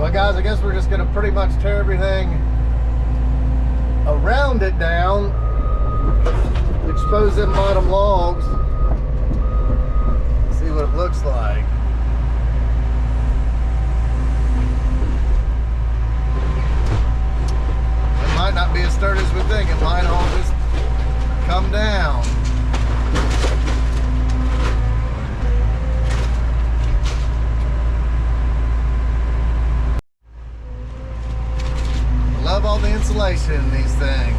Well guys, I guess we're just gonna pretty much tear everything around it down, expose them bottom logs, see what it looks like. It might not be as sturdy as we think. It might all just come down. Love all the insulation in these things.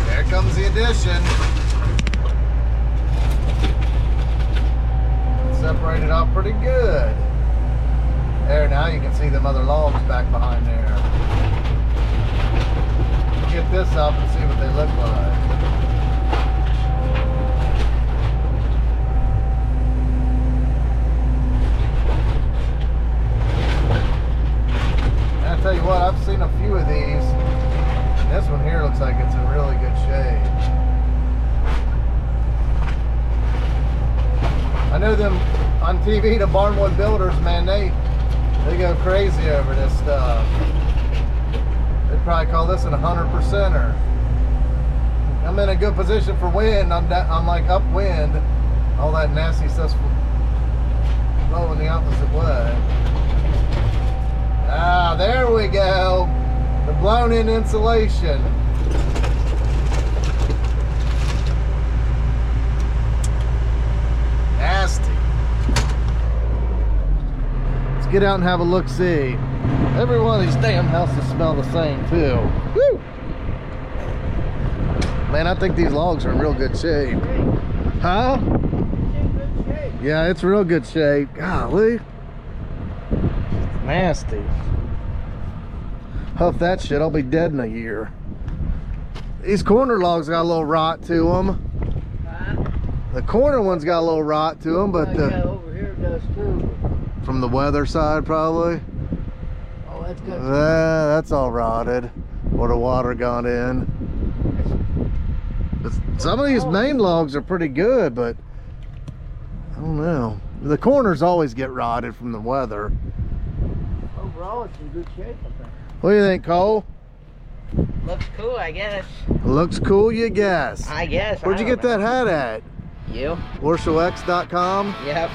There comes the addition. Separated off pretty good. There, now you can see them other logs back behind there. Get this up and see what they look like. And I tell you what, I've seen a few of these. And this one here looks like it's in really good shape. I know them on TV, the barnwood builders, man, they go crazy over this stuff. They'd probably call this an 100%er. I'm in a good position for wind. I'm like upwind. All that nasty stuff's blowing the opposite way. Ah, there we go. The blown in insulation. Nasty. Let's get out and have a look-see. Every one of these damn houses smell the same too. Woo! Man, I think these logs are in real good shape. Huh? Yeah, it's real good shape. Golly. Nasty. Huff that shit, I'll be dead in a year. These corner logs got a little rot to them. The corner one's got a little rot to them, but yeah, over here it does too. From the weather side, probably. Oh, that's good. That's all rotted, or the water got in. But some of these main logs are pretty good, but I don't know. The corners always get rotted from the weather. Overall, it's in good shape, I think. What do you think, Cole? Looks cool, I guess. Looks cool, you guess. I guess. Where'd you get that hat at? You? OrschellX.com? Yep.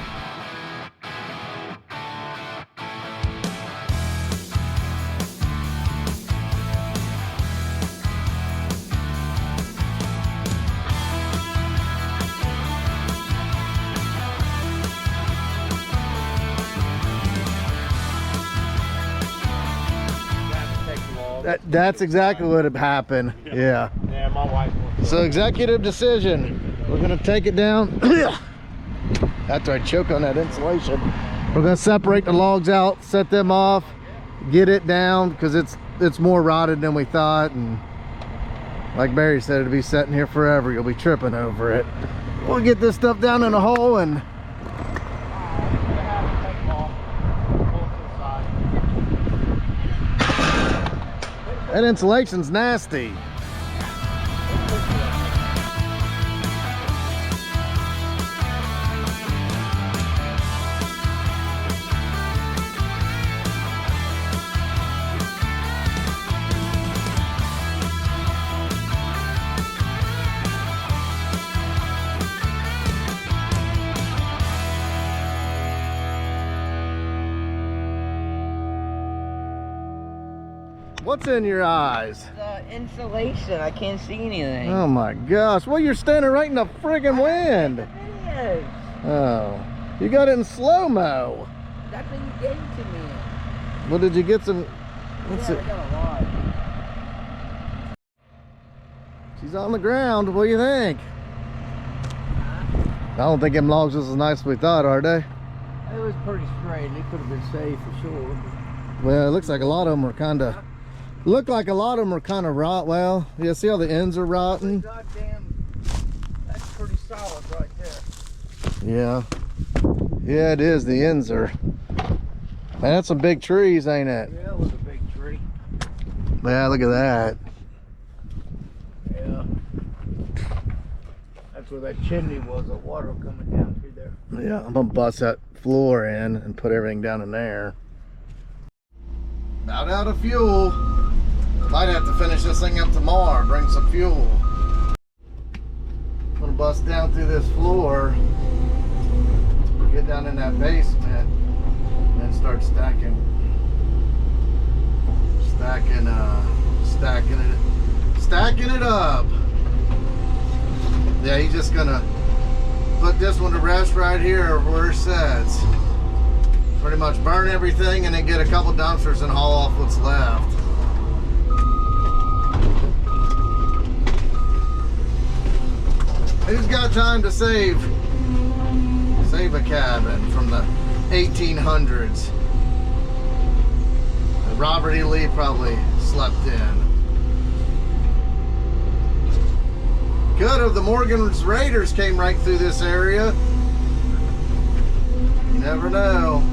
That's exactly what had happened. Yeah. Yeah, my wife wants So executive decision. We're gonna take it down. After I choke on that insulation, we're gonna separate the logs out, set them off, get it down because it's more rotted than we thought, and like Barry said, it'll be sitting here forever. You'll be tripping over it. We'll get this stuff down in a hole and that insulation's nasty. What's in your eyes? The insulation. I can't see anything. Oh my gosh. Well, you're standing right in the friggin' wind. Yes. Oh. You got it in slow-mo. That's what you gave to me. Well, did you get some... What's Yeah, it? I got a lot. She's on the ground. What do you think? I don't think them logs was as nice as we thought, are they? It was pretty straight. It could have been safe for sure. Well, it looks like a lot of them are kind of... Look like a lot of them are kind of rot. Well, yeah, see how the ends are rotting? Goddamn, that's pretty solid right there. Yeah. Yeah, it is. The ends are. Man, that's some big trees, ain't it? Yeah, that was a big tree. Yeah, look at that. Yeah. That's where that chimney was, the water coming down through there. Yeah, I'm gonna bust that floor in and put everything down in there. About out of fuel. Might have to finish this thing up tomorrow, bring some fuel. I'm gonna bust down through this floor, get down in that basement, and then start stacking it up. Yeah, he's just gonna put this one to rest right here where it says. Pretty much burn everything and then get a couple dumpsters and haul off what's left. Who's got time to save a cabin from the 1800's? Robert E. Lee probably slept in. Could have. The Morgan's Raiders came right through this area. You never know.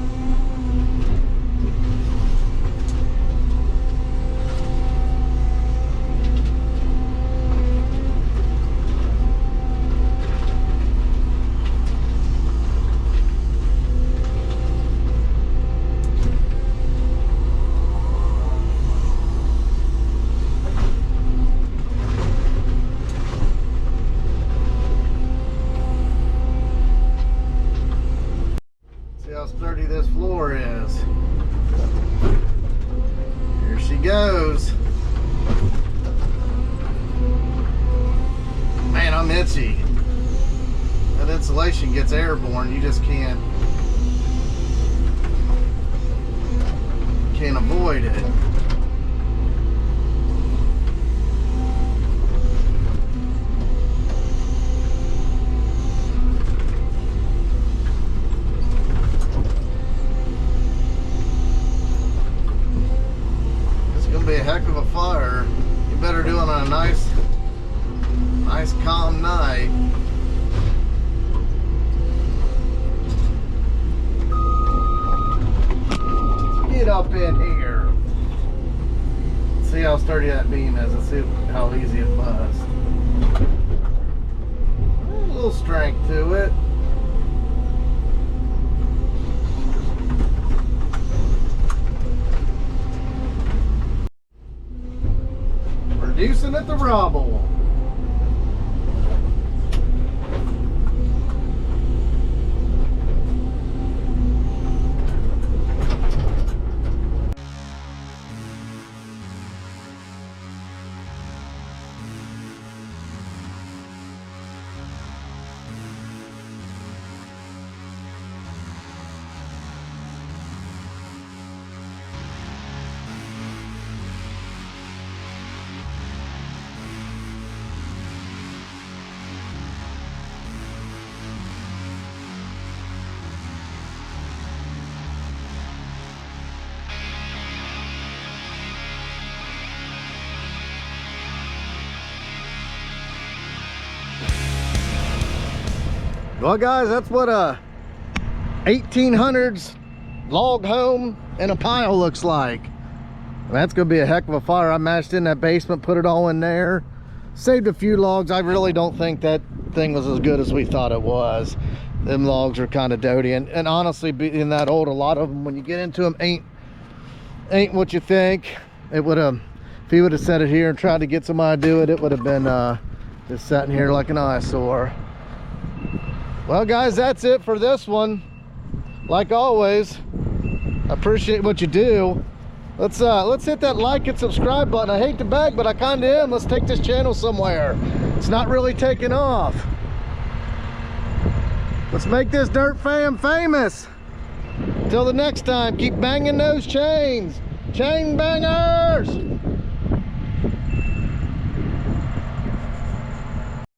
How sturdy this floor is. Here she goes. Man, I'm itchy. That insulation gets airborne. You just can't avoid it. Be a heck of a fire. You better do it on a nice calm night. Get up in here. See how sturdy that beam is. Let's see how easy it busts. A little strength to it. Reducing at the rubble. Well guys, that's what a 1800's log home in a pile looks like. That's gonna be a heck of a fire. I mashed in that basement, put it all in there, saved a few logs. I really don't think that thing was as good as we thought it was. Them logs are kind of doty, and honestly, being that old, a lot of them when you get into them ain't what you think. It would have, if he would have set it here and tried to get somebody to do it, it would have been just sitting here like an eyesore. Well guys, that's it for this one. Like always, I appreciate what you do. Let's hit that like and subscribe button. I hate to beg, but I kind of am. Let's take this channel somewhere. It's not really taking off. Let's make this dirt fam famous. Till the next time, keep banging those chains. Chain bangers!